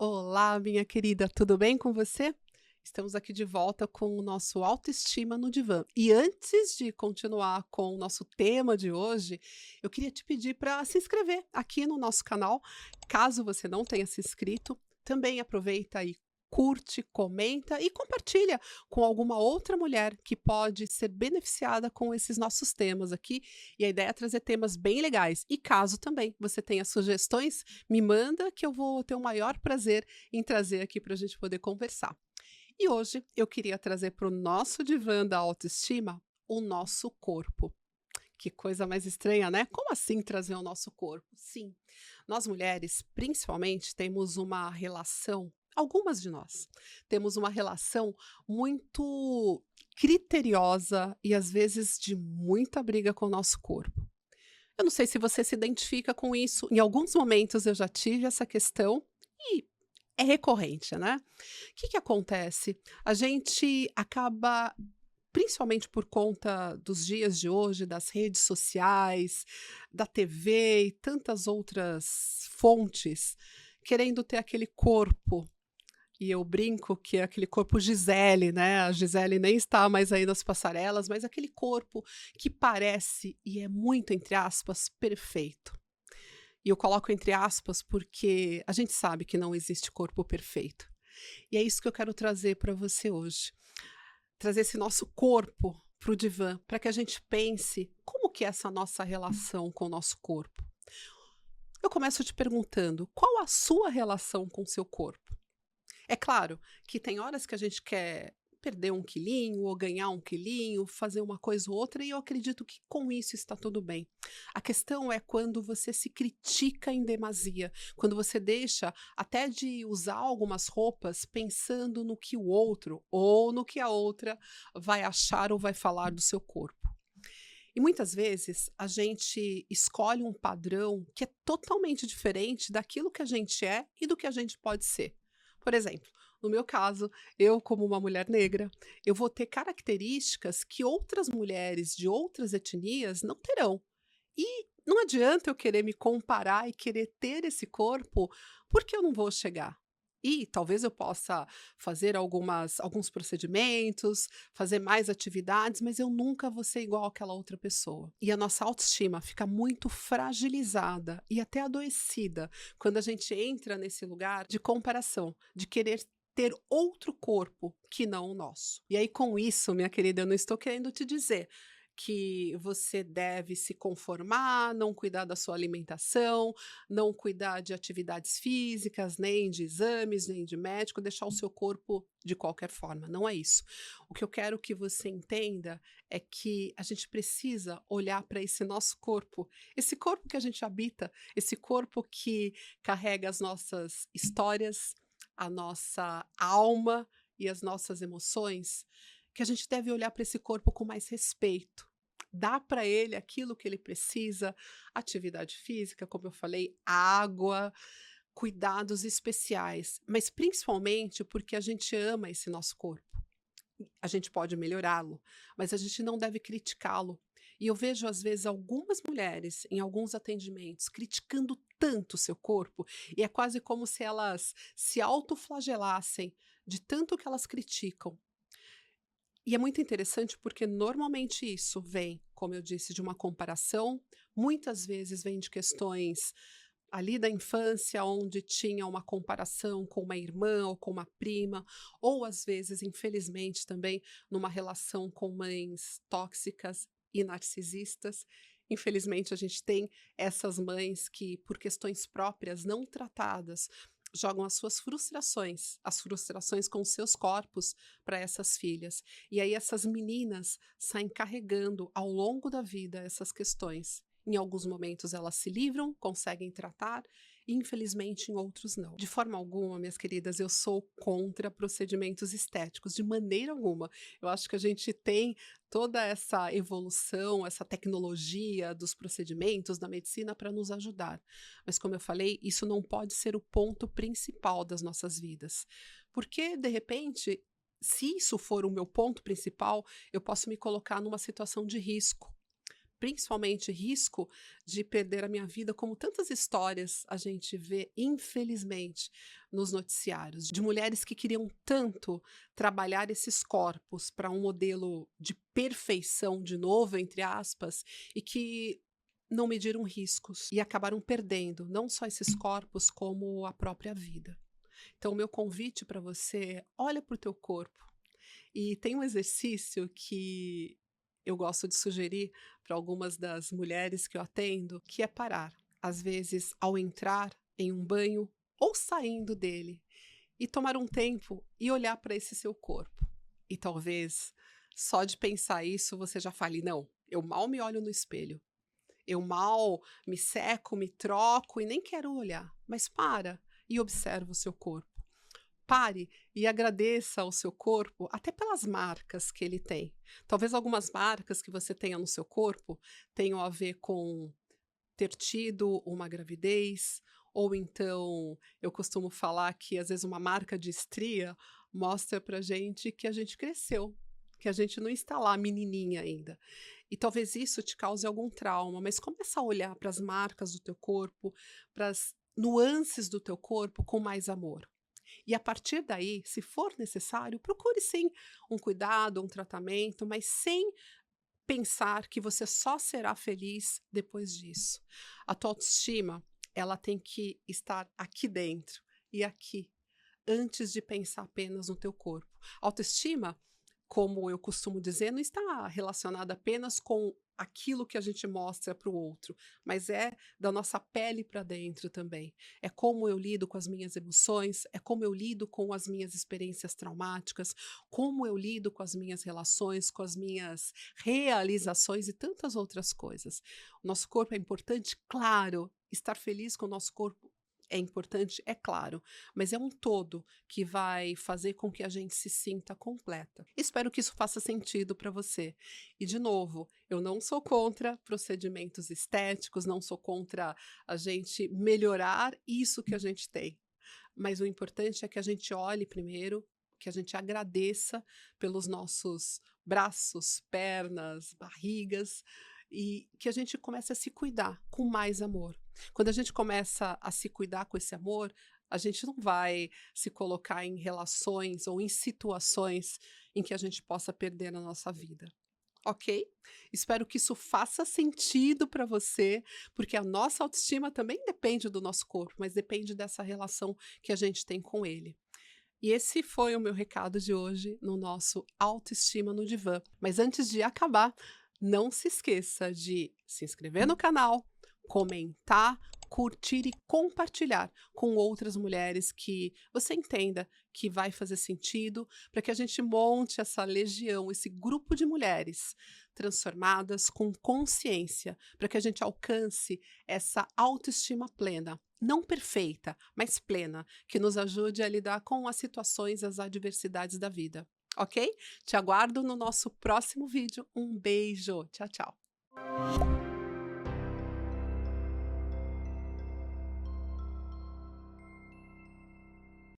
Olá, minha querida, tudo bem com você? Estamos aqui de volta com o nosso Autoestima no Divã. E antes de continuar com o nosso tema de hoje, eu queria te pedir para se inscrever aqui no nosso canal, caso você não tenha se inscrito. Também aproveita e curte, comenta e compartilha com alguma outra mulher que pode ser beneficiada com esses nossos temas aqui. E a ideia é trazer temas bem legais. E caso também você tenha sugestões, me manda que eu vou ter o maior prazer em trazer aqui para a gente poder conversar. E hoje eu queria trazer para o nosso divã da autoestima o nosso corpo. Que coisa mais estranha, né? Como assim trazer o nosso corpo? Sim, nós mulheres, principalmente, temos uma relação, algumas de nós, temos uma relação muito criteriosa e às vezes de muita briga com o nosso corpo. Eu não sei se você se identifica com isso, em alguns momentos eu já tive essa questão e é recorrente, né? Que acontece? A gente acaba, principalmente por conta dos dias de hoje, das redes sociais, da TV e tantas outras fontes, querendo ter aquele corpo. E eu brinco que é aquele corpo Gisele, né? A Gisele nem está mais aí nas passarelas, mas aquele corpo que parece, e é muito entre aspas, perfeito. E eu coloco entre aspas porque a gente sabe que não existe corpo perfeito. E é isso que eu quero trazer para você hoje. Trazer esse nosso corpo para o divã, para que a gente pense como que é essa nossa relação com o nosso corpo. Eu começo te perguntando, qual a sua relação com o seu corpo? É claro que tem horas que a gente quer perder um quilinho ou ganhar um quilinho, fazer uma coisa ou outra, e eu acredito que com isso está tudo bem. A questão é quando você se critica em demasia, quando você deixa até de usar algumas roupas pensando no que o outro ou no que a outra vai achar ou vai falar do seu corpo. E muitas vezes a gente escolhe um padrão que é totalmente diferente daquilo que a gente é e do que a gente pode ser. Por exemplo, no meu caso, eu como uma mulher negra, eu vou ter características que outras mulheres de outras etnias não terão. E não adianta eu querer me comparar e querer ter esse corpo, porque eu não vou chegar. E talvez eu possa fazer alguns procedimentos, fazer mais atividades, mas eu nunca vou ser igual àquela outra pessoa. E a nossa autoestima fica muito fragilizada e até adoecida quando a gente entra nesse lugar de comparação, de querer ter outro corpo que não o nosso. E aí, com isso, minha querida, eu não estou querendo te dizer que você deve se conformar, não cuidar da sua alimentação, não cuidar de atividades físicas, nem de exames, nem de médico, deixar o seu corpo de qualquer forma. Não é isso. O que eu quero que você entenda é que a gente precisa olhar para esse nosso corpo, esse corpo que a gente habita, esse corpo que carrega as nossas histórias, a nossa alma e as nossas emoções, que a gente deve olhar para esse corpo com mais respeito. Dar para ele aquilo que ele precisa, atividade física, como eu falei, água, cuidados especiais, mas principalmente porque a gente ama esse nosso corpo. A gente pode melhorá-lo, mas a gente não deve criticá-lo. E eu vejo, às vezes, algumas mulheres em alguns atendimentos criticando tanto o seu corpo, e é quase como se elas se autoflagelassem de tanto que elas criticam. E é muito interessante porque normalmente isso vem, como eu disse, de uma comparação, muitas vezes vem de questões ali da infância, onde tinha uma comparação com uma irmã ou com uma prima, ou às vezes, infelizmente, também numa relação com mães tóxicas e narcisistas. Infelizmente, a gente tem essas mães que, por questões próprias não tratadas, jogam as frustrações com seus corpos para essas filhas. E aí essas meninas saem carregando ao longo da vida essas questões. Em alguns momentos elas se livram, conseguem tratar, e infelizmente em outros não. De forma alguma, minhas queridas, eu sou contra procedimentos estéticos, de maneira alguma. Eu acho que a gente tem toda essa evolução, essa tecnologia dos procedimentos, da medicina para nos ajudar. Mas como eu falei, isso não pode ser o ponto principal das nossas vidas. Porque, de repente, se isso for o meu ponto principal, eu posso me colocar numa situação de risco. principalmente risco de perder a minha vida, como tantas histórias a gente vê, infelizmente, nos noticiários, de mulheres que queriam tanto trabalhar esses corpos para um modelo de perfeição, de novo, entre aspas, e que não mediram riscos e acabaram perdendo não só esses corpos, como a própria vida. Então, o meu convite para você é: olha para o teu corpo. E tem um exercício que eu gosto de sugerir para algumas das mulheres que eu atendo, que é parar. Às vezes, ao entrar em um banho ou saindo dele, e tomar um tempo e olhar para esse seu corpo. E talvez, só de pensar isso, você já fale: não, eu mal me olho no espelho. Eu mal me seco, me troco e nem quero olhar. Mas para e observa o seu corpo. Pare e agradeça ao seu corpo, até pelas marcas que ele tem. Talvez algumas marcas que você tenha no seu corpo tenham a ver com ter tido uma gravidez, ou então eu costumo falar que às vezes uma marca de estria mostra pra gente que a gente cresceu, que a gente não está lá menininha ainda. E talvez isso te cause algum trauma, mas começa a olhar para as marcas do teu corpo, para as nuances do teu corpo com mais amor. E a partir daí, se for necessário, procure sim um cuidado, um tratamento, mas sem pensar que você só será feliz depois disso. A tua autoestima, ela tem que estar aqui dentro e aqui, antes de pensar apenas no teu corpo. Autoestima, como eu costumo dizer, não está relacionada apenas com aquilo que a gente mostra para o outro, mas é da nossa pele para dentro também. É como eu lido com as minhas emoções, é como eu lido com as minhas experiências traumáticas, como eu lido com as minhas relações, com as minhas realizações e tantas outras coisas. O nosso corpo é importante, claro. Estar feliz com o nosso corpo é importante, é claro, mas é um todo que vai fazer com que a gente se sinta completa. Espero que isso faça sentido para você. E, de novo, eu não sou contra procedimentos estéticos, não sou contra a gente melhorar isso que a gente tem. Mas o importante é que a gente olhe primeiro, que a gente agradeça pelos nossos braços, pernas, barrigas, e que a gente comece a se cuidar com mais amor. Quando a gente começa a se cuidar com esse amor, a gente não vai se colocar em relações ou em situações em que a gente possa perder a nossa vida. Ok? Espero que isso faça sentido para você, porque a nossa autoestima também depende do nosso corpo, mas depende dessa relação que a gente tem com ele. E esse foi o meu recado de hoje no nosso Autoestima no Divã. Mas antes de acabar, não se esqueça de se inscrever no canal, comentar, curtir e compartilhar com outras mulheres que você entenda que vai fazer sentido, para que a gente monte essa legião, esse grupo de mulheres transformadas com consciência, para que a gente alcance essa autoestima plena, não perfeita, mas plena, que nos ajude a lidar com as situações, as adversidades da vida. Ok? Te aguardo no nosso próximo vídeo. Um beijo. Tchau, tchau.